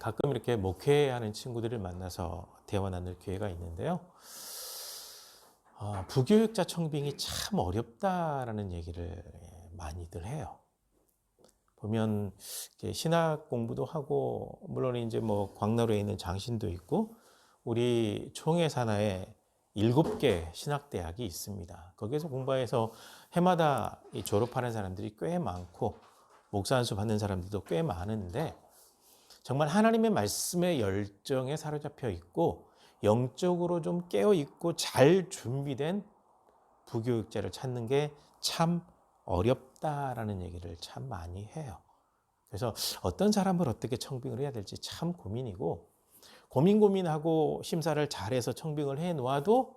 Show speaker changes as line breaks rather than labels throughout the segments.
가끔 이렇게 목회하는 친구들을 만나서 대화 나눌 기회가 있는데요. 부교육자 청빙이 참 어렵다라는 얘기를 많이들 해요. 보면 이렇게 신학 공부도 하고, 물론 이제 뭐 광나루에 있는 장신도 있고, 우리 총회 산하에 7개 신학대학이 있습니다. 거기에서 공부해서 해마다 졸업하는 사람들이 꽤 많고, 목사 안수 받는 사람들도 꽤 많은데, 정말 하나님의 말씀의 열정에 사로잡혀 있고 영적으로 좀 깨어 있고 잘 준비된 부교육자를 찾는 게 참 어렵다라는 얘기를 참 많이 해요. 그래서 어떤 사람을 어떻게 청빙을 해야 될지 참 고민이고, 고민하고 심사를 잘해서 청빙을 해 놓아도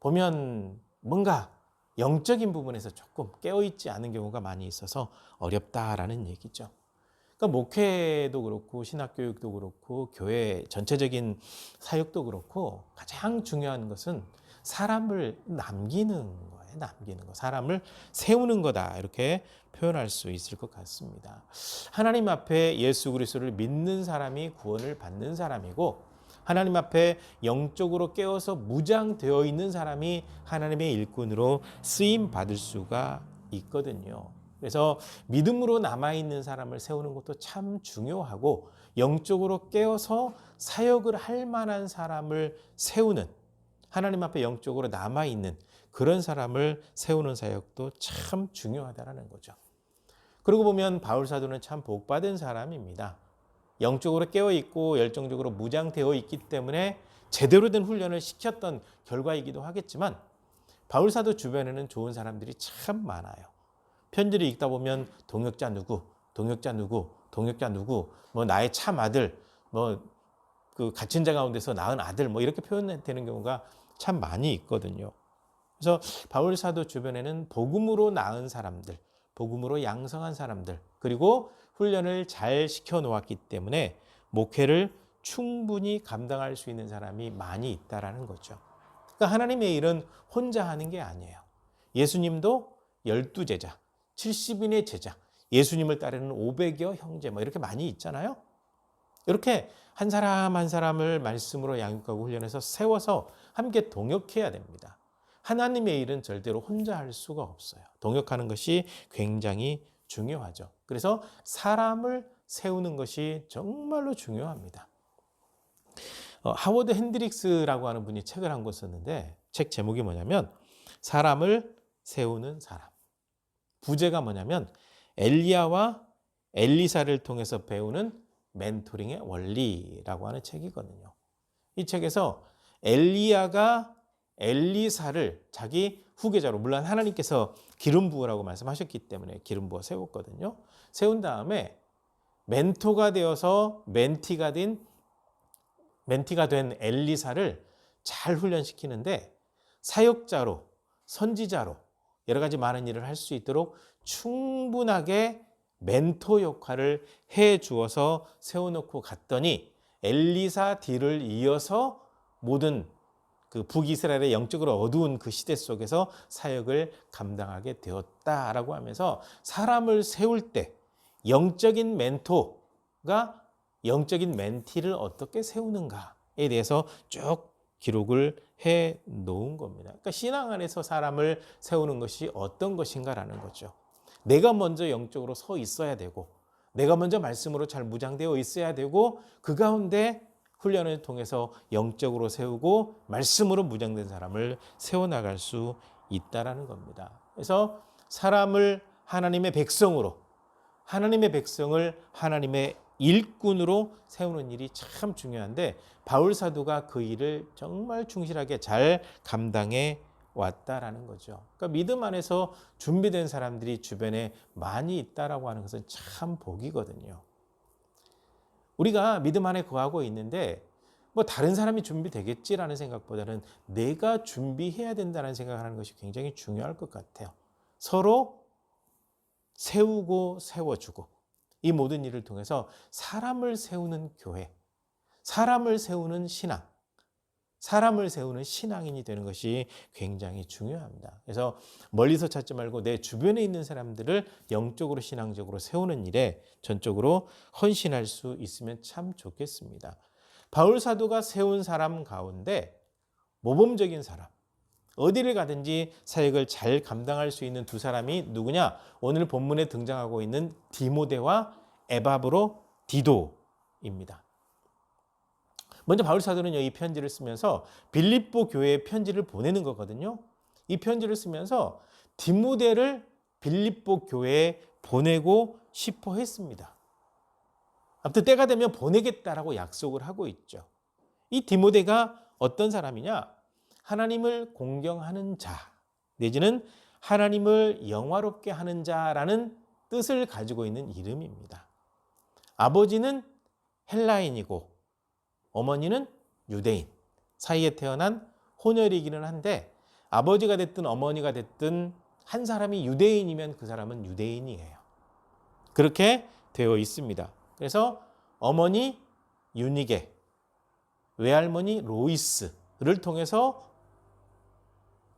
보면 뭔가 영적인 부분에서 조금 깨어 있지 않은 경우가 많이 있어서 어렵다라는 얘기죠. 그러니까 목회도 그렇고 신학교육도 그렇고 교회 전체적인 사역도 그렇고 가장 중요한 것은 사람을 남기는 거예요. 남기는 거. 사람을 세우는 거다. 이렇게 표현할 수 있을 것 같습니다. 하나님 앞에 예수 그리스도를 믿는 사람이 구원을 받는 사람이고, 하나님 앞에 영적으로 깨어서 무장되어 있는 사람이 하나님의 일꾼으로 쓰임 받을 수가 있거든요. 그래서 믿음으로 남아있는 사람을 세우는 것도 참 중요하고, 영적으로 깨어서 사역을 할 만한 사람을 세우는, 하나님 앞에 영적으로 남아있는 그런 사람을 세우는 사역도 참 중요하다는 거죠. 그러고 보면 바울 사도는 참 복받은 사람입니다. 영적으로 깨어있고 열정적으로 무장되어 있기 때문에 제대로 된 훈련을 시켰던 결과이기도 하겠지만, 바울 사도 주변에는 좋은 사람들이 참 많아요. 편지를 읽다 보면 동역자 누구, 동역자 누구, 동역자 누구, 뭐 나의 참 아들, 뭐 그 갇힌 자 가운데서 낳은 아들, 뭐 이렇게 표현되는 경우가 참 많이 있거든요. 그래서 바울 사도 주변에는 복음으로 낳은 사람들, 복음으로 양성한 사람들, 그리고 훈련을 잘 시켜 놓았기 때문에 목회를 충분히 감당할 수 있는 사람이 많이 있다라는 거죠. 그러니까 하나님의 일은 혼자 하는 게 아니에요. 예수님도 12제자, 70인의 제자, 예수님을 따르는 500여 형제, 뭐 이렇게 많이 있잖아요. 이렇게 한 사람 한 사람을 말씀으로 양육하고 훈련해서 세워서 함께 동역해야 됩니다. 하나님의 일은 절대로 혼자 할 수가 없어요. 동역하는 것이 굉장히 중요하죠. 그래서 사람을 세우는 것이 정말로 중요합니다. 하워드 핸드릭스라고 하는 분이 책을 한 권 썼는데, 책 제목이 뭐냐면 사람을 세우는 사람. 부제가 뭐냐면 엘리야와 엘리사를 통해서 배우는 멘토링의 원리라고 하는 책이거든요. 이 책에서 엘리야가 엘리사를 자기 후계자로, 물론 하나님께서 기름 부으라고 말씀하셨기 때문에 기름 부어 세웠거든요. 세운 다음에 멘토가 되어서 멘티가 된 엘리사를 잘 훈련시키는데, 사역자로, 선지자로 여러 가지 많은 일을 할 수 있도록 충분하게 멘토 역할을 해 주어서 세워놓고 갔더니 엘리사 뒤를 이어서 모든 그 북이스라엘의 영적으로 어두운 그 시대 속에서 사역을 감당하게 되었다라고 하면서, 사람을 세울 때 영적인 멘토가 영적인 멘티를 어떻게 세우는가에 대해서 쭉 기록을 해 놓은 겁니다. 그러니까 신앙 안에서 사람을 세우는 것이 어떤 것인가라는 거죠. 내가 먼저 영적으로 서 있어야 되고, 내가 먼저 말씀으로 잘 무장되어 있어야 되고, 그 가운데 훈련을 통해서 영적으로 세우고 말씀으로 무장된 사람을 세워나갈 수 있다라는 겁니다. 그래서 사람을 하나님의 백성으로, 하나님의 백성을 하나님의 일꾼으로 세우는 일이 참 중요한데, 바울 사도가 그 일을 정말 충실하게 잘 감당해 왔다라는 거죠. 그러니까 믿음 안에서 준비된 사람들이 주변에 많이 있다라고 하는 것은 참 복이거든요. 우리가 믿음 안에 거하고 있는데 뭐 다른 사람이 준비되겠지라는 생각보다는 내가 준비해야 된다는 생각을 하는 것이 굉장히 중요할 것 같아요. 서로 세우고 세워주고, 이 모든 일을 통해서 사람을 세우는 교회, 사람을 세우는 신앙, 사람을 세우는 신앙인이 되는 것이 굉장히 중요합니다. 그래서 멀리서 찾지 말고 내 주변에 있는 사람들을 영적으로 신앙적으로 세우는 일에 전적으로 헌신할 수 있으면 참 좋겠습니다. 바울 사도가 세운 사람 가운데 모범적인 사람, 어디를 가든지 사역을 잘 감당할 수 있는 두 사람이 누구냐? 오늘 본문에 등장하고 있는 디모데와 에바브로 디도입니다. 먼저 바울 사도는 이 편지를 쓰면서 빌립보 교회에 편지를 보내는 거거든요. 이 편지를 쓰면서 디모데를 빌립보 교회에 보내고 싶어 했습니다. 아무튼 때가 되면 보내겠다라고 약속을 하고 있죠. 이 디모데가 어떤 사람이냐? 하나님을 공경하는 자, 내지는 하나님을 영화롭게 하는 자라는 뜻을 가지고 있는 이름입니다. 아버지는 헬라인이고 어머니는 유대인 사이에 태어난 혼혈이기는 한데, 아버지가 됐든 어머니가 됐든 한 사람이 유대인이면 그 사람은 유대인이에요. 그렇게 되어 있습니다. 그래서 어머니 유니게, 외할머니 로이스를 통해서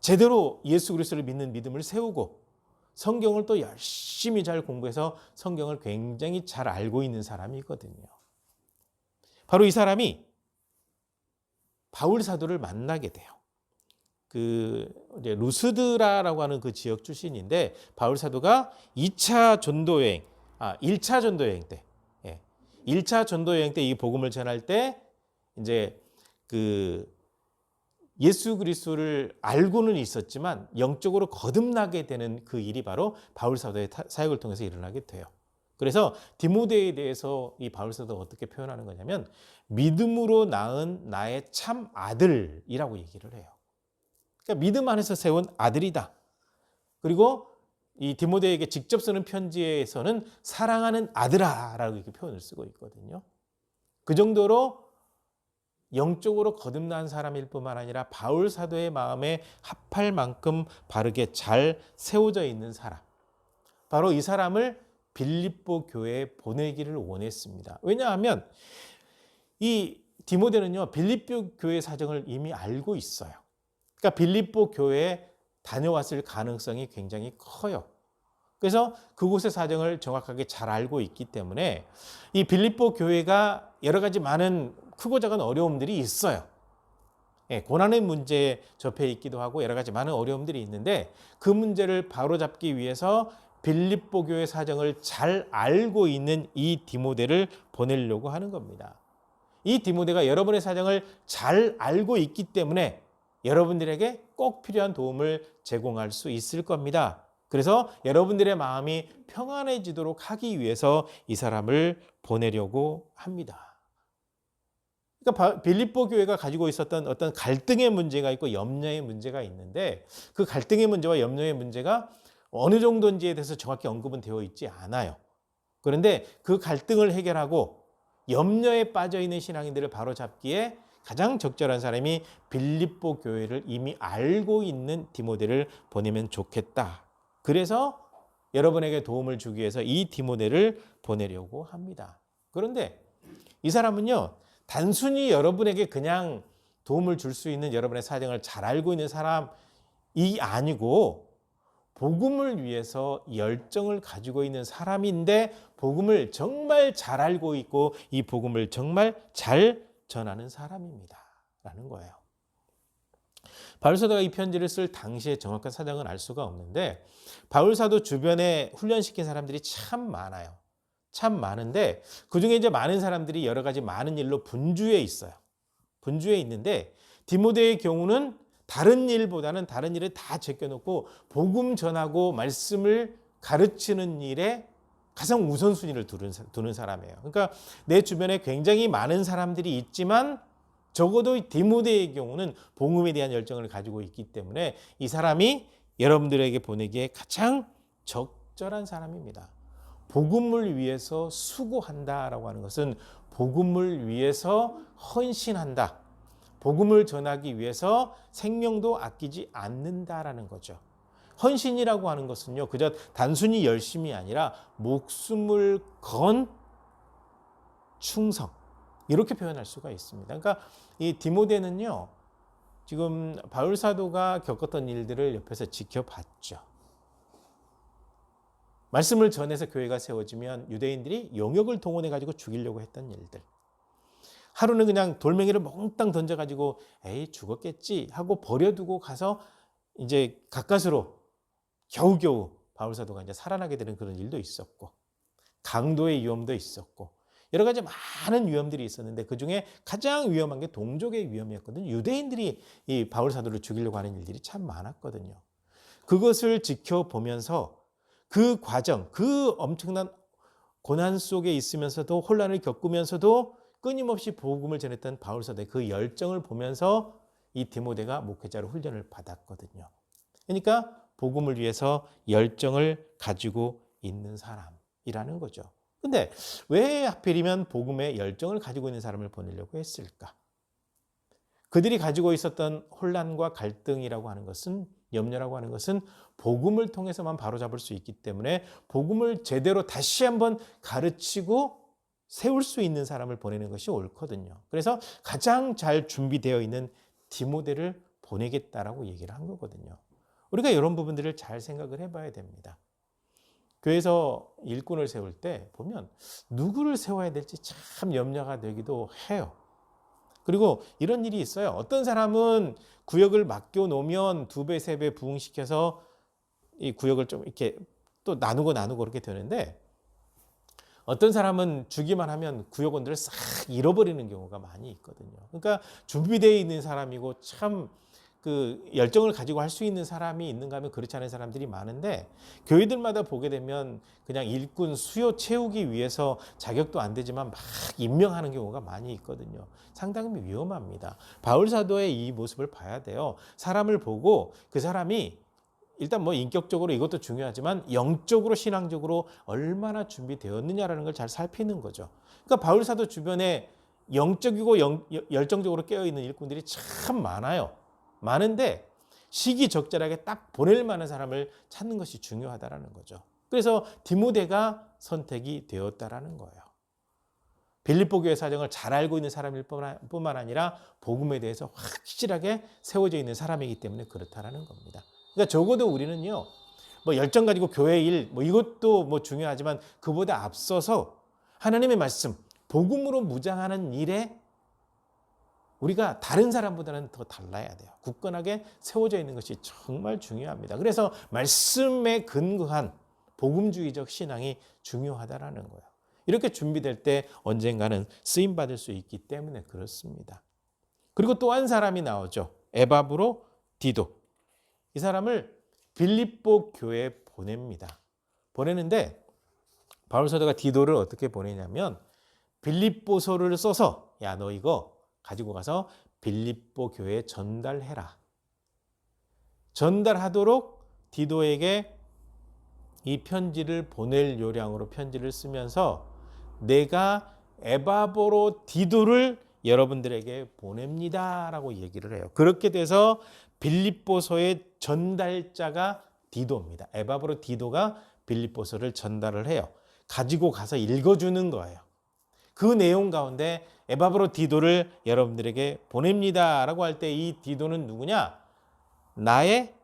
제대로 예수 그리스도를 믿는 믿음을 세우고 성경을 또 열심히 잘 공부해서 성경을 굉장히 잘 알고 있는 사람이거든요. 바로 이 사람이 바울 사도를 만나게 돼요. 이제 루스드라라고 하는 그 지역 출신인데, 바울 사도가 1차 전도 여행 때, 1차 전도 여행 때 이 복음을 전할 때 이제 예수 그리스도를 알고는 있었지만 영적으로 거듭나게 되는 그 일이 바로 바울 사도의 사역을 통해서 일어나게 돼요. 그래서 디모데에 대해서 이 바울 사도가 어떻게 표현하는 거냐면 믿음으로 낳은 나의 참 아들이라고 얘기를 해요. 그러니까 믿음 안에서 세운 아들이다. 그리고 이 디모데에게 직접 쓰는 편지에서는 사랑하는 아들아라고 이렇게 표현을 쓰고 있거든요. 그 정도로 영적으로 거듭난 사람일 뿐만 아니라 바울 사도의 마음에 합할 만큼 바르게 잘 세워져 있는 사람, 바로 이 사람을 빌립보 교회에 보내기를 원했습니다. 왜냐하면 이 디모데는요, 빌립보 교회 사정을 이미 알고 있어요. 그러니까 빌립보 교회에 다녀왔을 가능성이 굉장히 커요. 그래서 그곳의 사정을 정확하게 잘 알고 있기 때문에 이 빌립보 교회가 여러 가지 많은 크고 작은 어려움들이 있어요. 고난의 문제에 접해 있기도 하고 여러 가지 많은 어려움들이 있는데, 그 문제를 바로잡기 위해서 빌립보 교회 사정을 잘 알고 있는 이 디모데를 보내려고 하는 겁니다. 이 디모데가 여러분의 사정을 잘 알고 있기 때문에 여러분들에게 꼭 필요한 도움을 제공할 수 있을 겁니다. 그래서 여러분들의 마음이 평안해지도록 하기 위해서 이 사람을 보내려고 합니다. 그러니까 빌립보 교회가 가지고 있었던 어떤 갈등의 문제가 있고 염려의 문제가 있는데, 그 갈등의 문제와 염려의 문제가 어느 정도인지에 대해서 정확히 언급은 되어 있지 않아요. 그런데 그 갈등을 해결하고 염려에 빠져 있는 신앙인들을 바로잡기에 가장 적절한 사람이 빌립보 교회를 이미 알고 있는 디모데를 보내면 좋겠다. 그래서 여러분에게 도움을 주기 위해서 이 디모데를 보내려고 합니다. 그런데 이 사람은요, 단순히 여러분에게 그냥 도움을 줄 수 있는 여러분의 사정을 잘 알고 있는 사람이 아니고 복음을 위해서 열정을 가지고 있는 사람인데, 복음을 정말 잘 알고 있고 이 복음을 정말 잘 전하는 사람입니다 라는 거예요. 바울 사도가 이 편지를 쓸 당시의 정확한 사정은 알 수가 없는데, 바울 사도 주변에 훈련시킨 사람들이 참 많아요. 참 많은데 그중에 이제 많은 사람들이 여러 가지 많은 일로 분주해 있어요. 분주해 있는데 디모데의 경우는 다른 일보다는 다른 일을 다 제껴놓고 복음 전하고 말씀을 가르치는 일에 가장 우선순위를 두는 사람이에요. 그러니까 내 주변에 굉장히 많은 사람들이 있지만 적어도 디모데의 경우는 복음에 대한 열정을 가지고 있기 때문에 이 사람이 여러분들에게 보내기에 가장 적절한 사람입니다. 복음을 위해서 수고한다라고 하는 것은 복음을 위해서 헌신한다. 복음을 전하기 위해서 생명도 아끼지 않는다라는 거죠. 헌신이라고 하는 것은요, 그저 단순히 열심이 아니라 목숨을 건 충성, 이렇게 표현할 수가 있습니다. 그러니까 이 디모데는요, 지금 바울 사도가 겪었던 일들을 옆에서 지켜봤죠. 말씀을 전해서 교회가 세워지면 유대인들이 용역을 동원해 가지고 죽이려고 했던 일들. 하루는 그냥 돌멩이를 몽땅 던져 가지고 에이 죽었겠지 하고 버려두고 가서 이제 가까스로 겨우겨우 바울 사도가 이제 살아나게 되는 그런 일도 있었고, 강도의 위험도 있었고, 여러 가지 많은 위험들이 있었는데 그중에 가장 위험한 게 동족의 위험이었거든요. 유대인들이 이 바울 사도를 죽이려고 하는 일들이 참 많았거든요. 그것을 지켜보면서 그 과정, 그 엄청난 고난 속에 있으면서도 혼란을 겪으면서도 끊임없이 복음을 전했던 바울 사도의 그 열정을 보면서 이 디모데가 목회자로 훈련을 받았거든요. 그러니까 복음을 위해서 열정을 가지고 있는 사람이라는 거죠. 근데 왜 하필이면 복음에 열정을 가지고 있는 사람을 보내려고 했을까? 그들이 가지고 있었던 혼란과 갈등이라고 하는 것은, 염려라고 하는 것은 복음을 통해서만 바로잡을 수 있기 때문에 복음을 제대로 다시 한번 가르치고 세울 수 있는 사람을 보내는 것이 옳거든요. 그래서 가장 잘 준비되어 있는 디모데를 보내겠다라고 얘기를 한 거거든요. 우리가 이런 부분들을 잘 생각을 해봐야 됩니다. 교회에서 일꾼을 세울 때 보면 누구를 세워야 될지 참 염려가 되기도 해요. 그리고 이런 일이 있어요. 어떤 사람은 구역을 맡겨놓으면 2배, 3배 부흥시켜서 이 구역을 좀 이렇게 또 나누고 그렇게 되는데, 어떤 사람은 주기만 하면 구역원들을 싹 잃어버리는 경우가 많이 있거든요. 그러니까 준비되어 있는 사람이고 참 그 열정을 가지고 할 수 있는 사람이 있는가 하면 그렇지 않은 사람들이 많은데, 교회들마다 보게 되면 그냥 일꾼 수요 채우기 위해서 자격도 안 되지만 막 임명하는 경우가 많이 있거든요. 상당히 위험합니다. 바울 사도의 이 모습을 봐야 돼요. 사람을 보고 그 사람이 일단 뭐 인격적으로 이것도 중요하지만 영적으로 신앙적으로 얼마나 준비되었느냐라는 걸 잘 살피는 거죠. 그러니까 바울 사도 주변에 영적이고 열정적으로 깨어있는 일꾼들이 참 많아요. 많은데 시기적절하게 딱 보낼 만한 사람을 찾는 것이 중요하다라는 거죠. 그래서 디모데가 선택이 되었다라는 거예요. 빌립보 교회 사정을 잘 알고 있는 사람일 뿐만 아니라 복음에 대해서 확실하게 세워져 있는 사람이기 때문에 그렇다라는 겁니다. 그러니까 적어도 우리는요, 뭐 열정 가지고 교회 일, 뭐 이것도 뭐 중요하지만 그보다 앞서서 하나님의 말씀, 복음으로 무장하는 일에 우리가 다른 사람보다는 더 달라야 돼요. 굳건하게 세워져 있는 것이 정말 중요합니다. 그래서 말씀에 근거한 복음주의적 신앙이 중요하다라는 거예요. 이렇게 준비될 때 언젠가는 쓰임받을 수 있기 때문에 그렇습니다. 그리고 또 한 사람이 나오죠. 에바브로 디도. 이 사람을 빌립보 교회에 보냅니다. 보내는데 바울 사도가 디도를 어떻게 보내냐면 빌립보서를 써서 야, 너 이거 가지고 가서 빌립보 교회에 전달해라. 전달하도록 디도에게 이 편지를 보낼 요량으로 편지를 쓰면서 내가 에바브로 디도를 여러분들에게 보냅니다라고 얘기를 해요. 그렇게 돼서 빌립보서의 전달자가 디도입니다. 에바브로 디도가 빌립보서를 전달을 해요. 가지고 가서 읽어주는 거예요. 그 내용 가운데 에바브로 디도를 여러분들에게 보냅니다라고 할 때 이 디도는 누구냐? 나의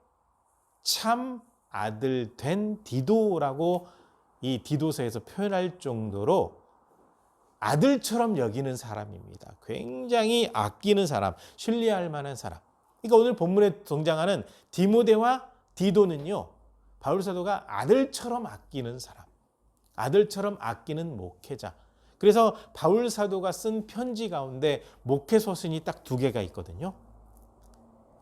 참 아들 된 디도라고 이 디도서에서 표현할 정도로 아들처럼 여기는 사람입니다. 굉장히 아끼는 사람, 신뢰할 만한 사람. 그러니까 오늘 본문에 등장하는 디모데와 디도는요, 바울 사도가 아들처럼 아끼는 사람, 아들처럼 아끼는 목회자. 그래서 바울 사도가 쓴 편지 가운데 목회 서신이 딱 2개가 있거든요.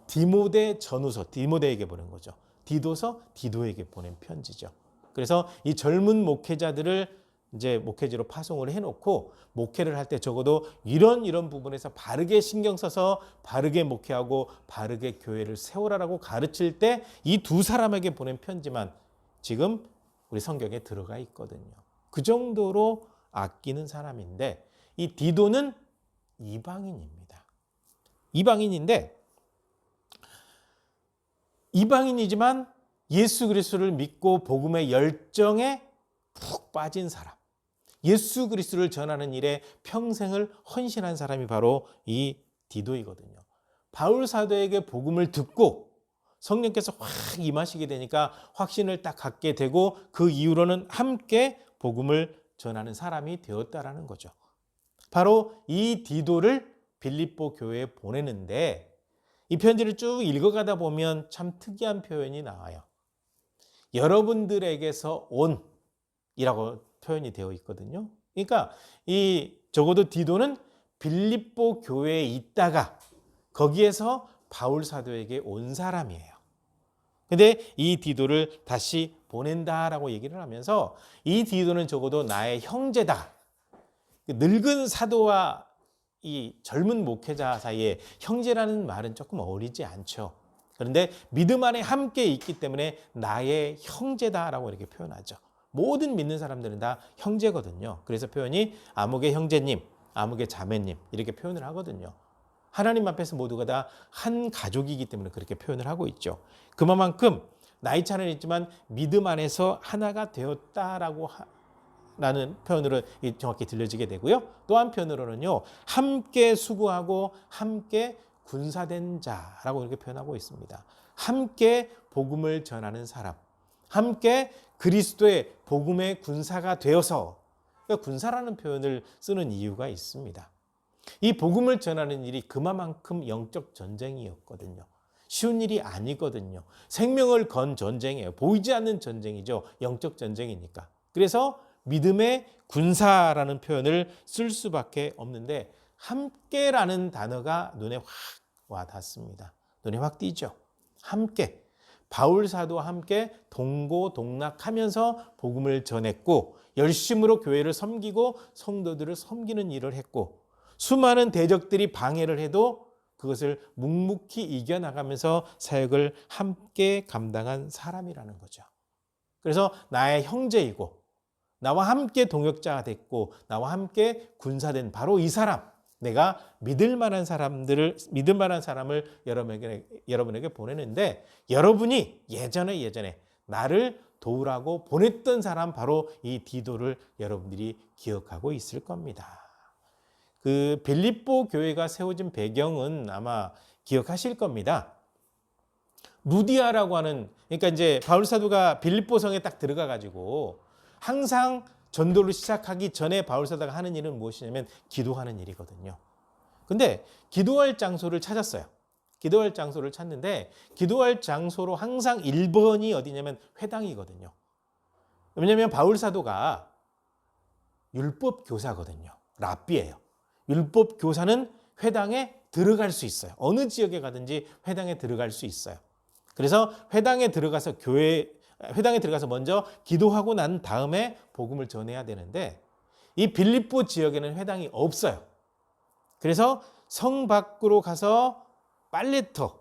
디모데 전후서, 디모데에게 보낸 거죠. 디도서, 디도에게 보낸 편지죠. 그래서 이 젊은 목회자들을 이제 목회지로 파송을 해놓고 목회를 할 때 적어도 이런 부분에서 바르게 신경 써서 바르게 목회하고 바르게 교회를 세우라라고 가르칠 때 이 2 사람에게 보낸 편지만 지금 우리 성경에 들어가 있거든요. 그 정도로 아끼는 사람인데 이 디도는 이방인입니다. 이방인이지만 예수 그리스도를 믿고 복음의 열정에 푹 빠진 사람, 예수 그리스도를 전하는 일에 평생을 헌신한 사람이 바로 이 디도이거든요. 바울 사도에게 복음을 듣고 성령께서 확 임하시게 되니까 확신을 딱 갖게 되고 그 이후로는 함께 복음을 전하는 사람이 되었다라는 거죠. 바로 이 디도를 빌립보 교회에 보내는데 이 편지를 쭉 읽어가다 보면 참 특이한 표현이 나와요. 여러분들에게서 온이라고 표현이 되어 있거든요. 그러니까 이 적어도 디도는 빌립보 교회에 있다가 거기에서 바울 사도에게 온 사람이에요. 근데 이 디도를 다시 보낸다라고 얘기를 하면서 이 디도는 적어도 나의 형제다. 늙은 사도와 이 젊은 목회자 사이에 형제라는 말은 조금 어울리지 않죠. 그런데 믿음 안에 함께 있기 때문에 나의 형제다라고 이렇게 표현하죠. 모든 믿는 사람들은 다 형제거든요. 그래서 표현이 아무개 형제님, 아무개 자매님 이렇게 표현을 하거든요. 하나님 앞에서 모두가 다 한 가족이기 때문에 그렇게 표현을 하고 있죠. 그만큼 나이 차는 있지만 믿음 안에서 하나가 되었다라고 라는 표현으로 정확히 들려지게 되고요. 또 한편으로는요, 함께 수고하고 함께 군사된 자라고 이렇게 표현하고 있습니다. 함께 복음을 전하는 사람, 함께 그리스도의 복음의 군사가 되어서, 그러니까 군사라는 표현을 쓰는 이유가 있습니다. 이 복음을 전하는 일이 그만큼 영적 전쟁이었거든요. 쉬운 일이 아니거든요. 생명을 건 전쟁이에요. 보이지 않는 전쟁이죠. 영적 전쟁이니까. 그래서 믿음의 군사라는 표현을 쓸 수밖에 없는데 함께라는 단어가 눈에 확 와닿습니다. 눈에 확 띄죠. 함께. 바울 사도와 함께 동고동락하면서 복음을 전했고 열심으로 교회를 섬기고 성도들을 섬기는 일을 했고 수많은 대적들이 방해를 해도 그것을 묵묵히 이겨나가면서 사역을 함께 감당한 사람이라는 거죠. 그래서 나의 형제이고 나와 함께 동역자가 됐고 나와 함께 군사된 바로 이 사람, 내가 믿을 만한 사람을 여러분에게 보내는데 여러분이 예전에 나를 도우라고 보냈던 사람 바로 이 디도를 여러분들이 기억하고 있을 겁니다. 그 빌립보 교회가 세워진 배경은 아마 기억하실 겁니다. 루디아라고 하는, 그러니까 이제 바울 사도가 빌립보 성에 딱 들어가 가지고 항상 전도를 시작하기 전에 바울 사도가 하는 일은 무엇이냐면 기도하는 일이거든요. 근데 기도할 장소를 찾았어요. 기도할 장소를 찾는데 기도할 장소로 항상 1번이 어디냐면 회당이거든요. 왜냐하면 바울 사도가 율법 교사거든요. 랍비예요. 율법 교사는 회당에 들어갈 수 있어요. 어느 지역에 가든지 회당에 들어갈 수 있어요. 그래서 회당에 들어가서 먼저 기도하고 난 다음에 복음을 전해야 되는데 이 빌립보 지역에는 회당이 없어요. 그래서 성 밖으로 가서 빨래터,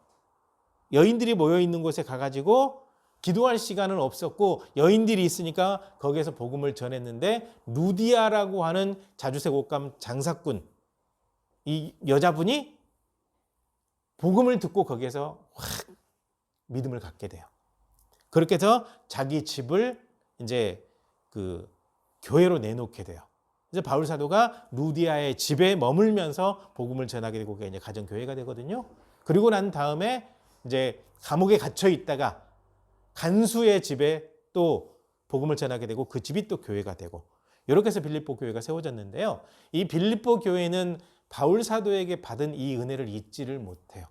여인들이 모여 있는 곳에 가가지고 기도할 시간은 없었고 여인들이 있으니까 거기에서 복음을 전했는데 루디아라고 하는 자주색 옷감 장사꾼 이 여자분이 복음을 듣고 거기에서 확 믿음을 갖게 돼요. 그렇게 해서 자기 집을 이제 그 교회로 내놓게 돼요. 그래서 바울 사도가 루디아의 집에 머물면서 복음을 전하게 되고 그게 이제 가정 교회가 되거든요. 그리고 난 다음에 이제 감옥에 갇혀 있다가 간수의 집에 또 복음을 전하게 되고 그 집이 또 교회가 되고 이렇게 해서 빌립보 교회가 세워졌는데요. 이 빌립보 교회는 바울 사도에게 받은 이 은혜를 잊지를 못해요.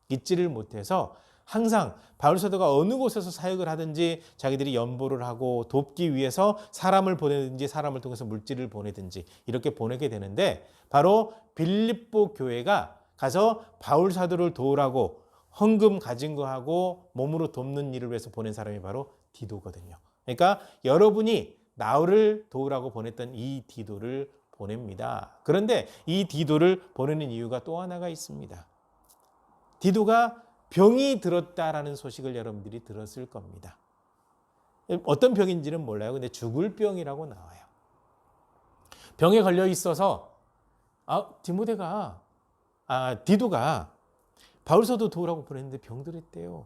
잊지를 못해서 항상 바울 사도가 어느 곳에서 사역을 하든지 자기들이 연보를 하고 돕기 위해서 사람을 보내든지 사람을 통해서 물질을 보내든지 이렇게 보내게 되는데 바로 빌립보 교회가 가서 바울 사도를 도우라고 헌금 가진 거 하고 몸으로 돕는 일을 위해서 보낸 사람이 바로 디도거든요. 그러니까 여러분이 나를 도우라고 보냈던 이 디도를 보냅니다. 그런데 이 디도를 보내는 이유가 또 하나가 있습니다. 디도가 병이 들었다라는 소식을 여러분들이 들었을 겁니다. 어떤 병인지는 몰라요. 근데 죽을 병이라고 나와요. 병에 걸려 있어서 디도가 바울 사도 도우라고 보냈는데 병들었대요.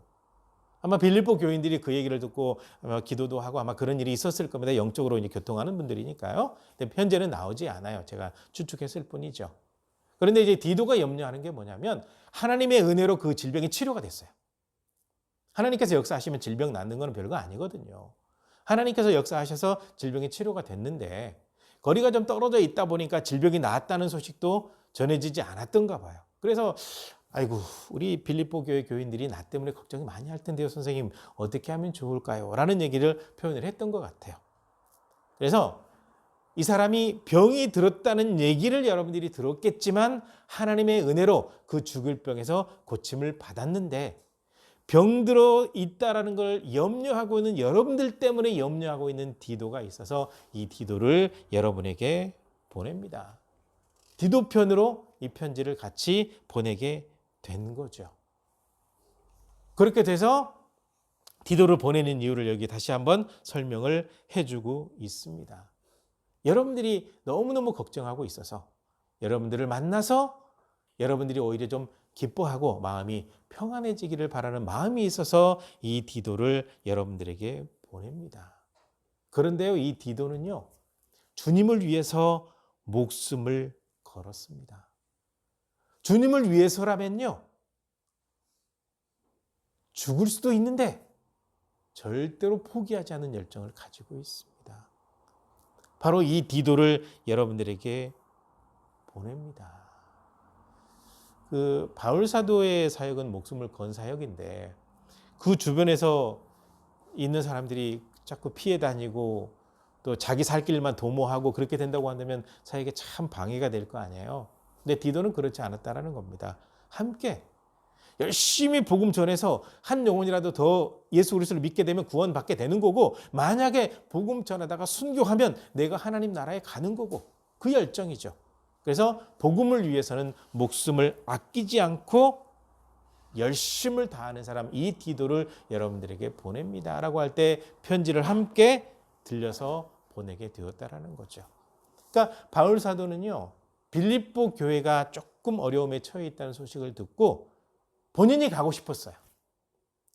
아마 빌립보 교인들이 그 얘기를 듣고 아마 기도도 하고 아마 그런 일이 있었을 겁니다. 영적으로 이제 교통하는 분들이니까요. 근데 현재는 나오지 않아요. 제가 추측했을 뿐이죠. 그런데 이제 디도가 염려하는 게 뭐냐면 하나님의 은혜로 그 질병이 치료가 됐어요. 하나님께서 역사하시면 질병 낫는 건 별거 아니거든요. 하나님께서 역사하셔서 질병이 치료가 됐는데 거리가 좀 떨어져 있다 보니까 질병이 나았다는 소식도 전해지지 않았던가 봐요. 그래서 아이고 우리 빌립보 교회 교인들이 나 때문에 걱정이 많이 할 텐데요. 선생님 어떻게 하면 좋을까요? 라는 얘기를 표현을 했던 것 같아요. 그래서 이 사람이 병이 들었다는 얘기를 여러분들이 들었겠지만 하나님의 은혜로 그 죽을 병에서 고침을 받았는데 병들어 있다라는 걸 염려하고 있는 여러분들 때문에 염려하고 있는 디도가 있어서 이 디도를 여러분에게 보냅니다. 디도 편으로 이 편지를 같이 보내게 된 거죠. 그렇게 돼서 디도를 보내는 이유를 여기 다시 한번 설명을 해주고 있습니다. 여러분들이 너무너무 걱정하고 있어서 여러분들을 만나서 여러분들이 오히려 좀 기뻐하고 마음이 평안해지기를 바라는 마음이 있어서 이 디도를 여러분들에게 보냅니다. 그런데요, 이 디도는요, 주님을 위해서 목숨을 걸었습니다. 주님을 위해서라면요, 죽을 수도 있는데 절대로 포기하지 않는 열정을 가지고 있습니다. 바로 이 디도를 여러분들에게 보냅니다. 그 바울 사도의 사역은 목숨을 건 사역인데 그 주변에서 있는 사람들이 자꾸 피해 다니고 또 자기 살 길만 도모하고 그렇게 된다고 한다면 사역에 참 방해가 될 거 아니에요. 근데 디도는 그렇지 않았다라는 겁니다. 함께 열심히 복음 전해서 한 영혼이라도 더 예수 그리스도를 믿게 되면 구원받게 되는 거고 만약에 복음 전하다가 순교하면 내가 하나님 나라에 가는 거고 그 열정이죠. 그래서 복음을 위해서는 목숨을 아끼지 않고 열심을 다하는 사람 이 디도를 여러분들에게 보냅니다. 라고 할 때 편지를 함께 들려서 보내게 되었다라는 거죠. 그러니까 바울 사도는요. 빌립보 교회가 조금 어려움에 처해 있다는 소식을 듣고 본인이 가고 싶었어요.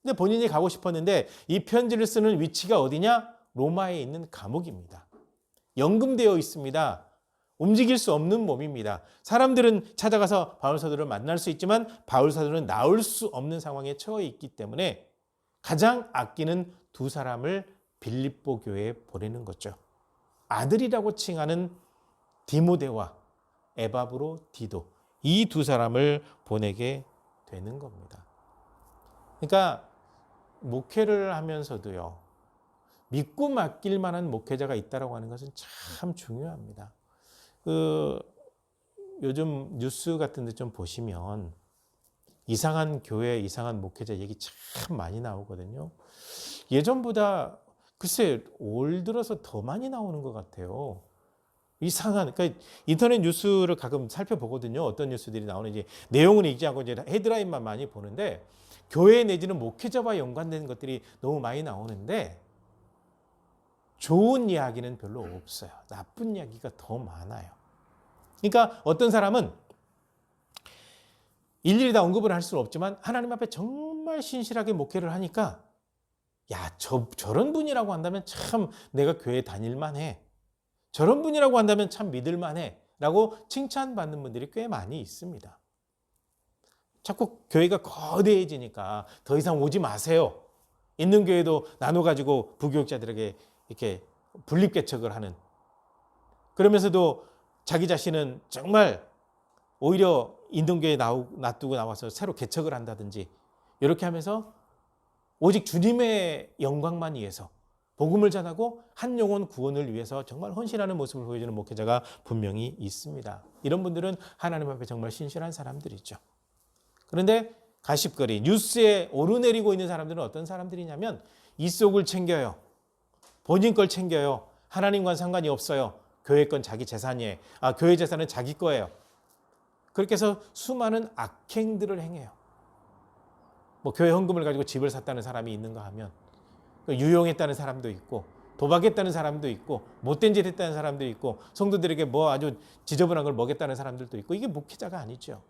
근데 본인이 가고 싶었는데 이 편지를 쓰는 위치가 어디냐? 로마에 있는 감옥입니다. 연금되어 있습니다. 움직일 수 없는 몸입니다. 사람들은 찾아가서 바울 사도를 만날 수 있지만 바울 사도는 나올 수 없는 상황에 처해 있기 때문에 가장 아끼는 두 사람을 빌립보 교회에 보내는 거죠. 아들이라고 칭하는 디모데와 에바브로 디도 이 두 사람을 보내게 되는 겁니다. 그러니까 목회를 하면서도요. 믿고 맡길 만한 목회자가 있다라고 하는 것은 참 중요합니다. 요즘 뉴스 같은 데 좀 보시면 이상한 교회, 이상한 목회자 얘기 참 많이 나오거든요. 예전보다 글쎄 올 들어서 더 많이 나오는 것 같아요. 그러니까 인터넷 뉴스를 가끔 살펴보거든요. 어떤 뉴스들이 나오는지 내용은 읽지 않고 이제 헤드라인만 많이 보는데 교회 내지는 목회자와 연관된 것들이 너무 많이 나오는데 좋은 이야기는 별로 없어요. 나쁜 이야기가 더 많아요. 그러니까 어떤 사람은 일일이 다 언급을 할 수는 없지만 하나님 앞에 정말 신실하게 목회를 하니까 야, 저런 분이라고 한다면 참 내가 교회 다닐만 해. 저런 분이라고 한다면 참 믿을만 해. 라고 칭찬받는 분들이 꽤 많이 있습니다. 자꾸 교회가 거대해지니까 더 이상 오지 마세요. 있는 교회도 나눠가지고 부교육자들에게 이렇게 분립개척을 하는. 그러면서도 자기 자신은 정말 오히려 있는 교회에 놔두고 나와서 새로 개척을 한다든지 이렇게 하면서 오직 주님의 영광만 위해서 복음을 전하고 한 영혼 구원을 위해서 정말 헌신하는 모습을 보여주는 목회자가 분명히 있습니다. 이런 분들은 하나님 앞에 정말 신실한 사람들이죠. 그런데 가십거리 뉴스에 오르내리고 있는 사람들은 어떤 사람들이냐면 이 속을 챙겨요. 본인 걸 챙겨요. 하나님과는 상관이 없어요. 교회 건 자기 재산이에요. 교회 재산은 자기 거예요. 그렇게 해서 수많은 악행들을 행해요. 뭐 교회 헌금을 가지고 집을 샀다는 사람이 있는가 하면 유용했다는 사람도 있고 도박했다는 사람도 있고 못된 짓 했다는 사람도 있고 성도들에게 뭐 아주 지저분한 걸 먹였다는 사람들도 있고 이게 목회자가 아니죠.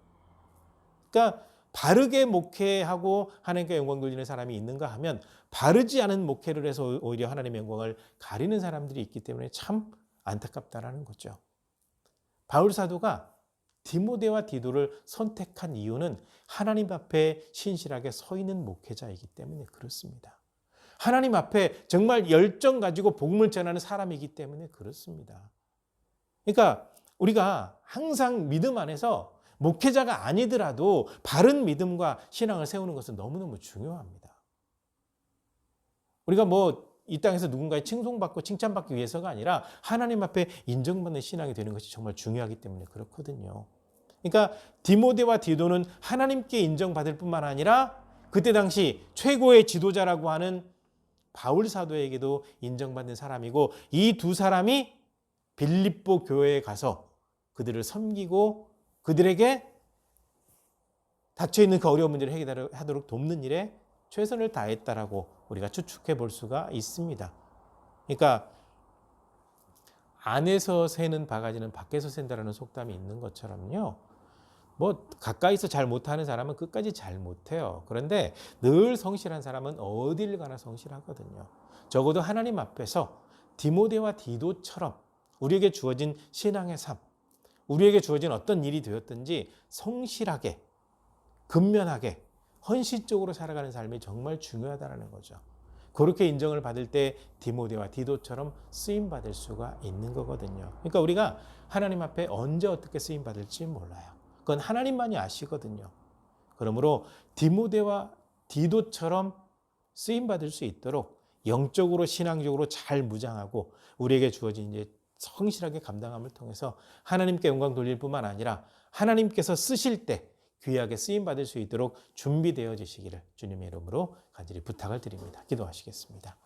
그러니까 바르게 목회하고 하나님께 영광 돌리는 사람이 있는가 하면 바르지 않은 목회를 해서 오히려 하나님의 영광을 가리는 사람들이 있기 때문에 참 안타깝다라는 거죠. 바울 사도가 디모데와 디도를 선택한 이유는 하나님 앞에 신실하게 서 있는 목회자이기 때문에 그렇습니다. 하나님 앞에 정말 열정 가지고 복음을 전하는 사람이기 때문에 그렇습니다. 그러니까 우리가 항상 믿음 안에서 목회자가 아니더라도 바른 믿음과 신앙을 세우는 것은 너무너무 중요합니다. 우리가 이 땅에서 누군가의 칭송받고 칭찬받기 위해서가 아니라 하나님 앞에 인정받는 신앙이 되는 것이 정말 중요하기 때문에 그렇거든요. 그러니까 디모데와 디도는 하나님께 인정받을 뿐만 아니라 그때 당시 최고의 지도자라고 하는 바울 사도에게도 인정받는 사람이고, 이 두 사람이 빌립보 교회에 가서 그들을 섬기고 그들에게 닥쳐있는 그 어려운 문제를 해결하도록 돕는 일에 최선을 다했다라고 우리가 추측해 볼 수가 있습니다. 그러니까 안에서 새는 바가지는 밖에서 샌다라는 속담이 있는 것처럼요. 가까이서 잘 못하는 사람은 끝까지 잘 못해요. 그런데 늘 성실한 사람은 어딜 가나 성실하거든요. 적어도 하나님 앞에서 디모데와 디도처럼 우리에게 주어진 신앙의 삶, 우리에게 주어진 어떤 일이 되었든지 성실하게, 근면하게, 헌신적으로 살아가는 삶이 정말 중요하다는 거죠. 그렇게 인정을 받을 때 디모데와 디도처럼 쓰임받을 수가 있는 거거든요. 그러니까 우리가 하나님 앞에 언제 어떻게 쓰임받을지 몰라요. 그건 하나님만이 아시거든요. 그러므로 디모데와 디도처럼 쓰임받을 수 있도록 영적으로 신앙적으로 잘 무장하고 우리에게 주어진 이제 성실하게 감당함을 통해서 하나님께 영광 돌릴 뿐만 아니라 하나님께서 쓰실 때 귀하게 쓰임받을 수 있도록 준비되어지시기를 주님의 이름으로 간절히 부탁을 드립니다. 기도하시겠습니다.